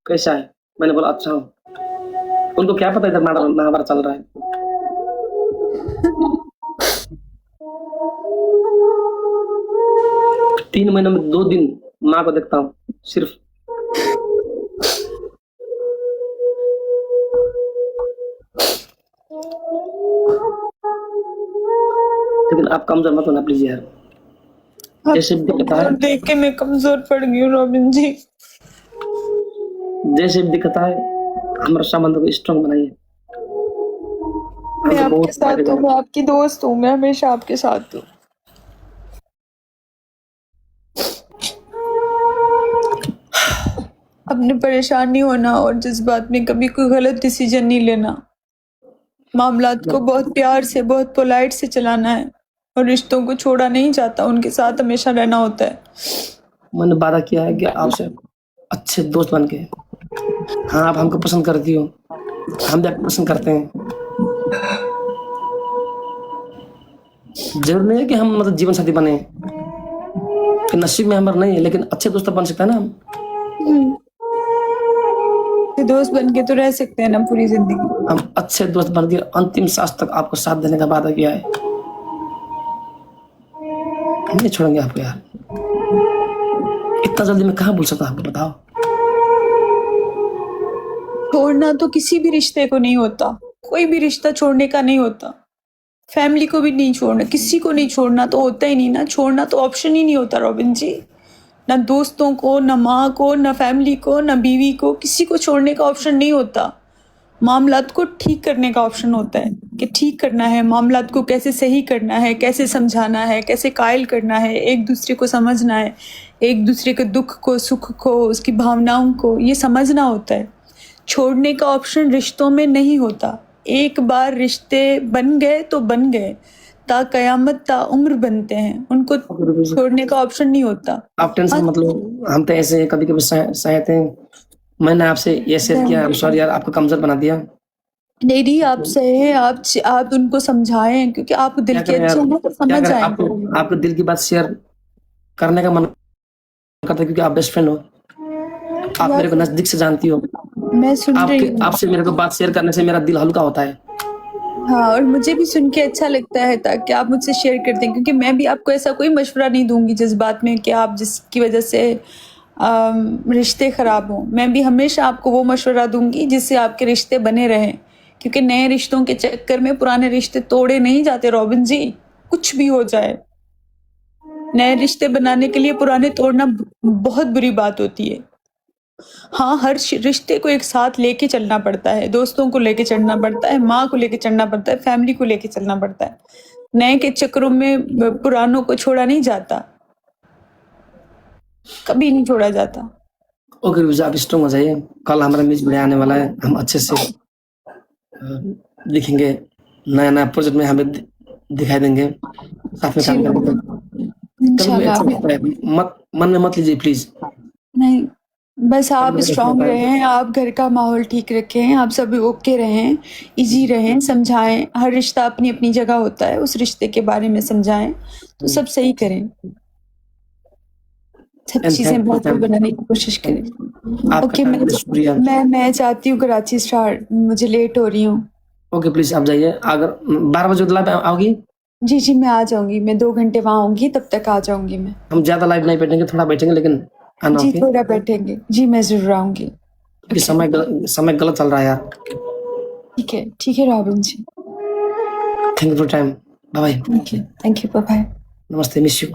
कैसा है? मैंने बोला अच्छा हूँ। उनको क्या पता इधर महाभारत चल रहा है। 3 महीने में 2 दिन माँ को देखता हूँ, सिर्फ। लेकिन आप कमज़ोर मत होना प्लीज़ यार। जैसे भी दिक्कत आए देख के मैं कमजोर पड़ गई हूँ रॉबिन जी। जैसे भी दिक्कत आए, हमारे संबंध को स्ट्रॉन्ग बनाइए। मैं हमको आपके बहुत साथ फायदा हूँ, है। मैं आपकी दोस्त हूँ, मैं हमेशा आपके साथ हूँ। अपने परेशान नहीं होना और जज्बात में कभी कोई गलत डिसीजन नहीं लेना। मामलात को बहुत प्यार से, बहुत पोलाइट से चलाना है और रिश्तों को छोड़ा नहीं जाता, उनके साथ हमेशा रहना होता है। मैंने वादा किया है कि आपसे अच्छे दोस्त बन के। हाँ, आप हमको पसंद करती हो, हम भी आपको पसंद करते हैं। ज़रूरी नहीं है कि हम मतलब जीवन साथी बने, कि नसीब में हमारा नहीं है, लेकिन अच्छे दोस्त तो बन सकते हैं ना हम। तो दोस्त बन के तो रह सकते हैं ना पूरी जिंदगी। हम अच्छे दोस्त बन के अंतिम सांस तक आपको साथ देने का वादा किया है। हम नहीं छोड़ेंगे आपको यार। इतना जल्दी मैं कहाँ भूल सकता आपको, बताओ। छोड़ना तो किसी भी रिश्ते को नहीं होता, कोई भी रिश्ता छोड़ने का नहीं होता। फैमिली को भी नहीं छोड़ना, किसी को नहीं छोड़ना तो होता ही नहीं ना। छोड़ना तो ऑप्शन ही नहीं होता रॉबिन जी। ना दोस्तों को, ना माँ को, ना फैमिली को, ना बीवी को, किसी को छोड़ने का ऑप्शन नहीं होता। मामलात को ठीक करने का ऑप्शन होता है कि ठीक करना है, मामलात को कैसे सही करना है, कैसे समझाना है, कैसे कायल करना है, एक दूसरे को समझना है, एक दूसरे के दुख को, सुख को, उसकी भावनाओं को ये समझना होता है। छोड़ने का ऑप्शन रिश्तों में नहीं होता। एक बार रिश्ते बन गए तो बन गए, ता कयामत ता उम्र बनते हैं, उनको छोड़ने का ऑप्शन नहीं होता। आप टेंशन मत लो, हम तो ऐसे कभी-कभी सहते हैं। मैंने आपसे ये शेयर किया, आई एम सॉरी यार, आपको कमज़ोर बना दिया। नहीं नहीं, आप सहे, आप उनको समझाएं, क्योंकि आप दिल क्या के करें यार, अच्छे हैं तो क्या समझ करें, आएंगे। आपको दिल की बात शेयर करने का मन करता है, क्योंकि आप बेस्ट फ्रेंड हो। आप मेरे को नज़दीक से जानती हो। मैं सुन रही हूँ। आपसे मेरे को बात शेयर करने से मेरा दिल हल्का होता है। हाँ, और मुझे भी सुन के अच्छा लगता है ताकि आप मुझसे शेयर कर दें, क्योंकि मैं भी आपको ऐसा कोई मशवरा नहीं दूंगी जज्बात में कि आप जिसकी वजह से रिश्ते खराब हों। मैं भी हमेशा आपको वो मशवरा दूंगी जिससे आपके रिश्ते बने रहें, क्योंकि नए रिश्तों के चक्कर में पुराने रिश्ते तोड़े नहीं जाते रॉबिन जी, कुछ भी हो जाए। नए रिश्ते बनाने के लिए पुराने तोड़ना बहुत बुरी बात होती है। हाँ, हर रिश्ते को एक साथ लेके चलना पड़ता है, दोस्तों को लेके चलना पड़ता है, माँ को लेके चलना पड़ता है, फैमिली को लेके चलना पड़ता है। नए के चक्करों में पुरानों को छोड़ा नहीं जाता, कभी नहीं छोड़ा जाता। ओके रुजा, आप स्ट्रॉन्ग हो जाइए। कल हमारा म्यूजिक वीडियो आने वाला है, हम अच्छे से दिखेंगे। नया-नया प्रोजेक्ट में हमें दिखाई देंगे, साथ में काम करेंगे। कभी-कभी इंशाल्लाह। अच्छा लगता है, मन में मत लीजिए प्लीज़। नहीं, बस आप कभी-कभी ऐसा स्ट्रांग होता है। रहें, आप घर का माहौल ठीक रखें, आप सभी ओके रहें, इजी रहें, समझाएं। हर रिश्ता अपनी अपनी जगह होता है, उस रिश्ते के बारे में समझाएं तो सब सही करें, सब एंड चीजें थैंक यू बेहतर मैम। बनाने की कोशिश करें। आपका ओके, टाइम के लिए शुक्रिया। मैं चाहती हूँ कराची स्टार्ट, मुझे लेट हो रही हूँ। ओके प्लीज़ आप जाइए। अगर 12 बजे लाइव आओगी? जी जी, मैं आ जाऊंगी, मैं 2 घंटे वहाँ होंगी, तब तक आ जाऊंगी मैं। हम ज़्यादा लाइव नहीं बैठेंगे, थोड़ा बैठेंगे, लेकिन आना जी ओके? थोड़ा बैठेंगे, जी मैं जरूर आऊंगी। क्योंकि समय गलत चल रहा है यार। ठीक है Robin ji. Thank you for time. Bye bye. Thank you, bye bye. नमस्ते, मिस यू।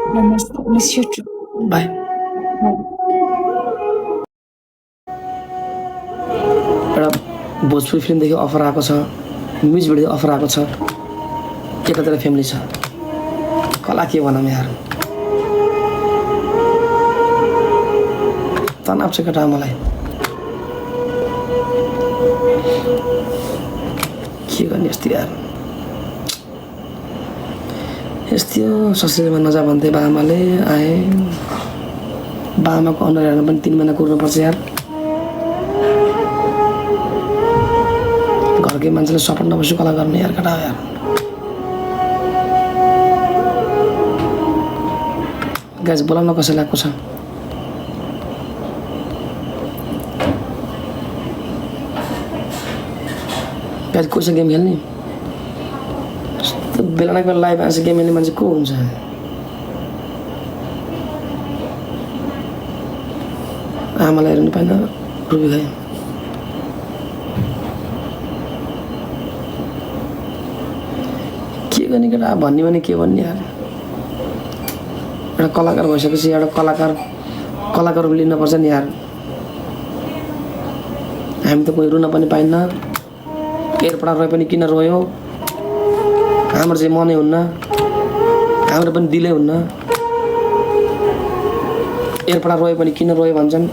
नमस्ते, मिस यू टू। बाय। एउटा भोजपुरी फिल्म देखि अफर आएको छ, म्युजिक भिडियो अफर आएको छ, एकातिर फ्यामिली छ। कला के भनौँ यार, तनाव छ केटा मलाई। के गर्ने यस्तो यार, यस्तो ससुरालीमा नजा भन्थे बाआमाले। आए बाआमाको अनुहार हेर्न पनि 3 महिना कुर्नुपर्छ यार। घरकै मान्छेले सपोर्ट नबसी कला गर्ने यार, केटा हो यार। गाइस बोलाउन कसैलाई आएको छ? आज कोसँग गेम खेल्ने बेला न बेला लाइभ आएछ गेम खेल्ने मान्छे को हुन्छ आमालाई हेर्नु पाएन रुबी खायो के गर्ने केटा भन्ने भने के भन्ने यार एउटा कलाकार भइसकेपछि एउटा कलाकार लिनुपर्छ नि यार हामी त कोही रुन पनि पाइन्न एयरपडा रोए पनि किन रोयो हाम्रो चाहिँ मनै हुन्न हाम्रो पनि दिलै हुन्न एयरपडा रोए पनि किन रोयो भन्छन्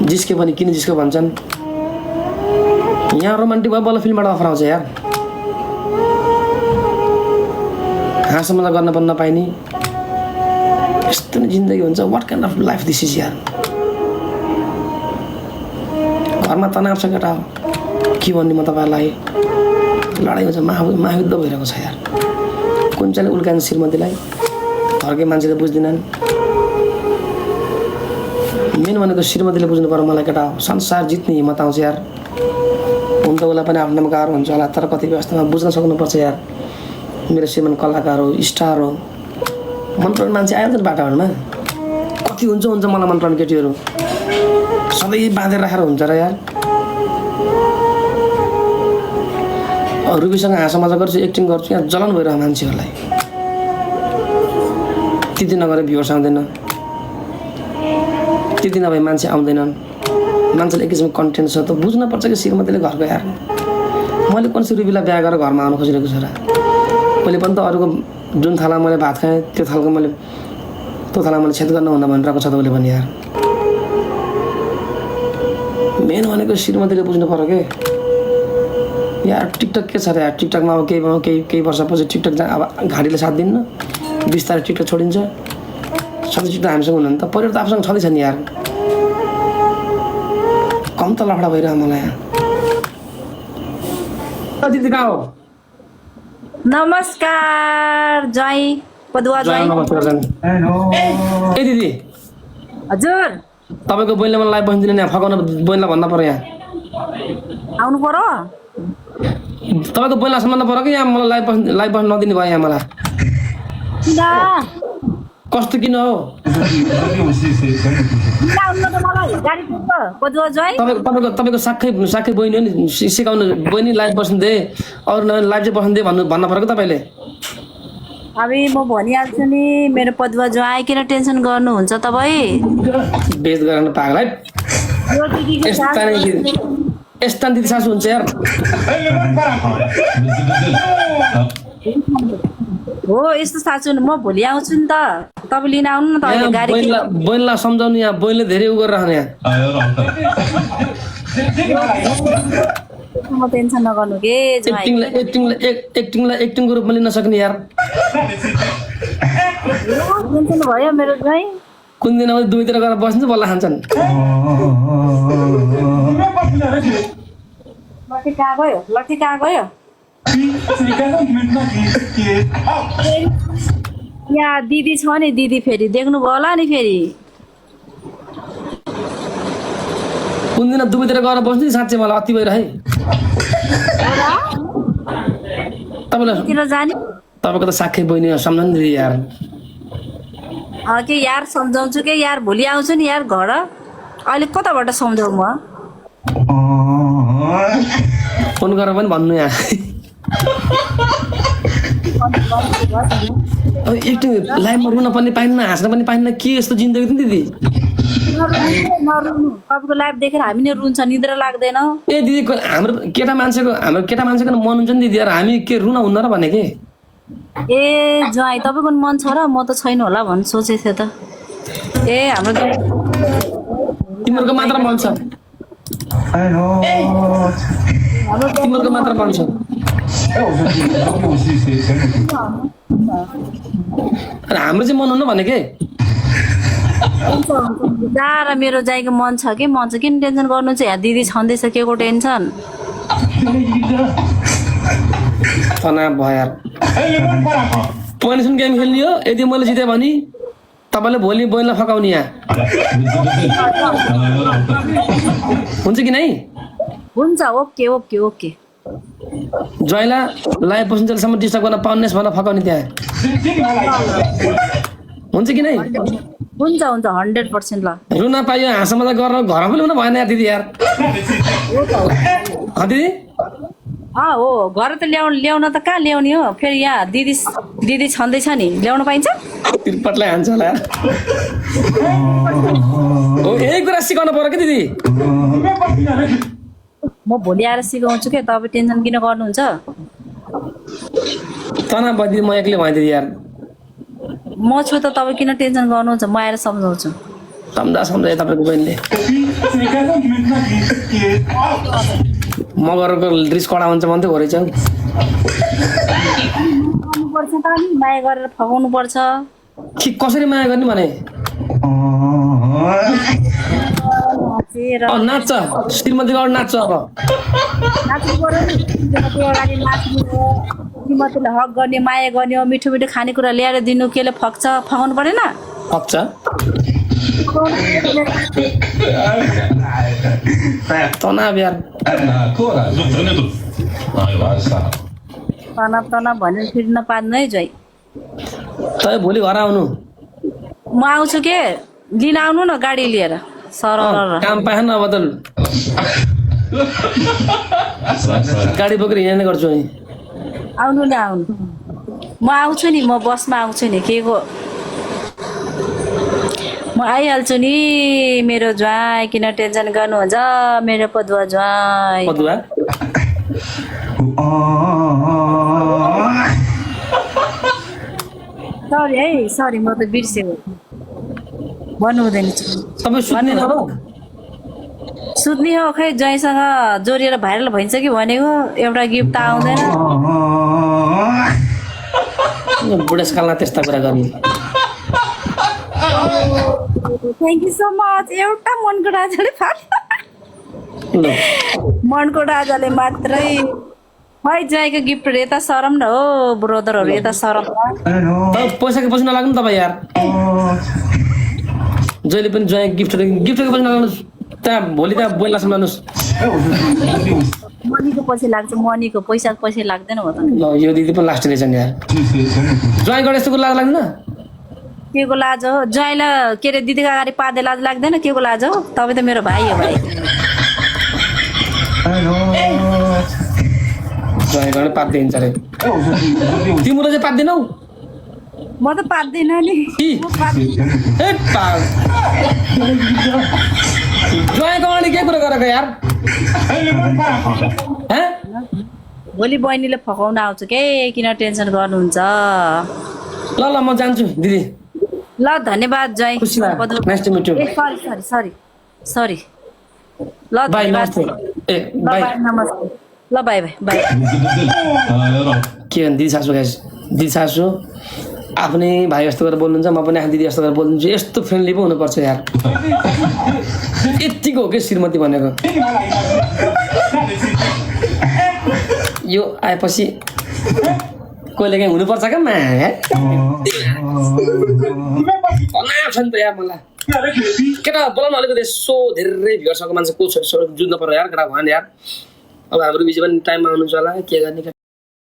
जिस्के पनि किन जिस्को भन्छन् यहाँ रोमान्टिक भयो बल्ल फिल्मबाट अफर आउँछ यार हाँसमजा गर्न पनि नपाइने यस्तो नै जिन्दगी हुन्छ what kind of life this is यार घरमा तनाव छ केटा के भन्ने म तपाईँहरूलाई लडाइँ हुन्छ महायुद्ध भइरहेको छ यार कुन चाहिँ उल्कान्छ श्रीमतीलाई घरकै मान्छेले बुझ्दैनन् मेन भनेको श्रीमतीले बुझ्नु पर्यो मलाई केटा संसार जित्ने हिम्मत आउँछ यार हुन त उसलाई पनि आफ्नो गाह्रो हुन्छ होला तर कति व्यवस्थामा बुझ्न सक्नुपर्छ यार मेरो श्रीमान कलाकार हो स्टार हो मन पराउने मान्छे आइहाल्छ नि बाटामा कति हुन्छ मलाई मन पराउने केटीहरू सधैँ बाँधेर राखेर हुन्छ र यार रुबीसँग हाँसमजा गर्छु एक्टिङ गर्छु यहाँ जलन भइरहेको मान्छेहरूलाई त्यति नगरे भ्युवर्स आउँदैन त्यति नभए मान्छे आउँदैनन् मान्छेले एक किसिमको कन्टेन्ट छ त बुझ्नुपर्छ कि श्रीमतीले घरको यार मैले कुन चाहिँ रुबीलाई बिहा गरेर घरमा आउनु खोजिरहेको छु र मैले पनि त अरूको जुन थाला मैले भात खाएँ त्यो थालको त्यो थाला मैले छेद गर्न हुँदा भनिरहेको छ त उसले पनि यार मेन भनेको श्रीमतीले बुझ्नु पर्यो के यार टिकटक के छ र यार टिकटकमा अब केही वर्षपछि टिकटक अब घाँटीले साथ दिन्न बिस्तारै टिकटक छोडिन्छ सधैँ टिकटक हामीसँग हुनु त परिवार त आफूसँग छँदैछ नि यार कम त लफडा भइरह मलाई यहाँ दिदी कहाँ हो नमस्कार जय पदुवा जय ए दिदी हजुर तपाईँको बहिनीले मलाई लाइभ बस्दिनु नि फकाउन बहिनीलाई भन्न पर्यो यहाँ आउनु पर्यो तपाईँको बहिनीलाई सम्झाउनु पर्यो कि यहाँ मलाई लाइभ बस्न नदिनु भयो यहाँ मलाई किन कस्तो किन हो पदुवा जय तपाईँको साक्खै बहिनी हो नि सिकाउनु बहिनी लाइभ बस्नु दे अरू लाइभ चाहिँ बस्नु दे भन्न पर्यो कि तपाईँले अब म भनिहाल्छु नि मेरो पदुवा जय किन टेन्सन गर्नुहुन्छ तपाईँ बेच गरेर पागल है यस्ता दिदी सासु हुन्छ यार हो यस्तो साँच्चो म भोलि आउँछु नि त तपाईँ लिन आउनु न त अहिले गाडी बहिनीलाई सम्झाउनु यहाँ बहिनीले धेरै उ गरेर राख्नु यहाँ म टेन्सन नगर्नु के एक्टिङको रूपमा लिन सक्ने यार टेन्सन भयो मेरो जय कुन दिन अब दुवैतिर गएर बस्नु बल्ल खान्छन् लट्ठी कहाँ गयो यहाँ दिदी छ नि दिदी फेरि देख्नुभयो होला नि फेरि कुन दिन दुवैतिर गएर बस्नु नि साँच्चै मलाई अति भइरहे तपाईँको त साक्खै बहिनी सम्झनु नि यार के यार सम्झाउँछु के यार भोलि आउँछु नि यार घर अहिले कताबाट सम्झाउ म फोन गरेर पनि भन्नु यहाँ एक्टिङ लाइभमा रुन पनि पाइन्न हाँस्न पनि पाइन्न के यस्तो जिन्दगी नि दिदी तपाईँको लाइभ देखेर हामी नै रुन्छ निद्रा लाग्दैन ए दिदी हाम्रो केटा मान्छेको मन हुन्छ नि दिदी यार हामी के रुन हुन्न र भने के ए ज्वाइँ तपाईँको मन छ र म त छैन होला भन्नु सोचेको थिएँ त ए हाम्रो तिमीहरूको मात्र मन छ तिमीहरूको मात्र मन छ हाम्रो चाहिँ मन हुनु भने के र मेरो जाइको मन छ कि मन छ किन टेन्सन गर्नु चाहिँ यहाँ दिदी छँदैछ के को टेन्सन तनाव भयो यार पोइन्टसम्म गेम खेल्ने हो यदि मैले जितेँ भने तपाईँले भोलि बहिनीलाई फकाउने यहाँ हुन्छ कि नै हुन्छ ओके ओके ओके ज्वाइँलाई लाइभ बस्नुन्जेलसम्म डिस्टर्ब गर्न पाउनेस् भनेर फकाउने त्यहाँ हुन्छ कि नै हुन्छ हुन्छ 100% ल रुन पाइयो हाँसमा त गरेर घरमा पनि हुन भएन यार दिदी यार दिदी हो घर त ल्याउन त कहाँ ल्याउने हो फेरि यहाँ दिदी छँदैछ नि ल्याउन पाइन्छ तिरपटलाई हान्छ होला यार हो यही कुरा सिकाउनु पर्यो कि दिदी म भोलि आएर सिकाउँछु के तपाईँ टेन्सन किन गर्नुहुन्छ तनाव भयो दिदी म एक्लै भएँ दिदी यार म छु त तपाईँ किन टेन्सन गर्नुहुन्छ म आएर सम्झाउँछु सम्झाए तपाईँको बहिनीले म गरेको रिस कडा हुन्छ भन्दै हो रहेछ पर्छ त नि माया गरेर फकाउनु पर्छ कि कसरी माया गर्ने भने नाच्छ श्रीमतीको अगाडि नाच्छ अब नाच्नु पर्यो नि अगाडि नाच्नु हो श्रीमतीले हक गर्ने माया गर्ने हो मिठो मिठो खानेकुरा ल्याएर दिनु केले फकाउनु परेन फक्छ तनाव यार तनाव भनेर फेरि नपार्नु है जोइ तपाईँ भोलि घर आउनु म आउँछु के लिन आउनु न गाडी लिएर सर काम पाएन अब त गाडी बोकेर हिँड्ने गर्छु नि आउनु न आउनु म आउँछु नि म बसमा आउँछु नि के को म आइहाल्छु नि मेरो ज्वाइँ किन टेन्सन गर्नुहुन्छ मेरो पदुवा ज्वाइँ पदुवा सरी है सरी म त बिर्सेको भन्नु हुँदैन तपाईँ सुत्ने हो सुत्ने हो खै ज्वाइँसँग जोडिएर भाइरल भइन्छ कि भनेको एउटा गिफ्ट त आउँदैन बुढेसकालमा त्यस्ता कुरा गर्ने थ्याङ्क यू सो मच एउटा मनको राजाले मनको राजाले मात्रै है ज्वाइँको गिफ्ट यता सरम न हो ब्रदरहरू यता सरम पैसाको पछि नलाग्नु तपाईँ यार जहिले पनि ज्वाइँ गिफ्टको पछि नलाग्नु त्यहाँ भोलि त्यहाँ बोइला सम्झाउनुहोस् मनीको पछि लाग्छ मनीको पैसाको पछि लाग्दैन हो त ल यो दिदी पनि लास्ट रहेछ नि यार ज्वाइँबाट यस्तो कुरा लाग्दैन के को लाज हो ज्वाइँलाई के अरे दिदीको अगाडि पार्दै लाज लाग्दैन के को लाज हो तपाईँ त मेरो भाइ हो भाइ ज्वाइँबाट पार्दै हिँड्छ अरे तिम्रो चाहिँ पार्दैनौ म त पार्दैन नि ज्वाइँको अगाडि के कुरा गरेको यार भोलि बहिनीले फकाउन आउँछ के किन टेन्सन गर्नुहुन्छ ल ल म जान्छु दिदी ल धन्यवाद ज्वाइँ nice to meet you sorry ल बाइ धन्यवाद नमस्ते ए बाइ नमस्ते ल बाई बाई बाई के भने दिदी सासू गाइस दिदी सासू आफ्नै भाइ जस्तो गरेर बोल्नुहुन्छ म पनि आफ्नो दिदी जस्तो गरेर बोल्छु यस्तो फ्रेन्डली पो हुनुपर्छ यार यतिको हो कि श्रीमती भनेको यो आएपछि कहिले काहीँ हुनुपर्छ क्या मा छ नि त यार मलाई केटा बोलाउनु अलिकति यसो धेरै भिडसँग मान्छे को छ जुझ्नु पर्यो यार केटा भएन यार अब हाम्रो बिजी पनि टाइममा आउनुहुन्छ होला के गर्ने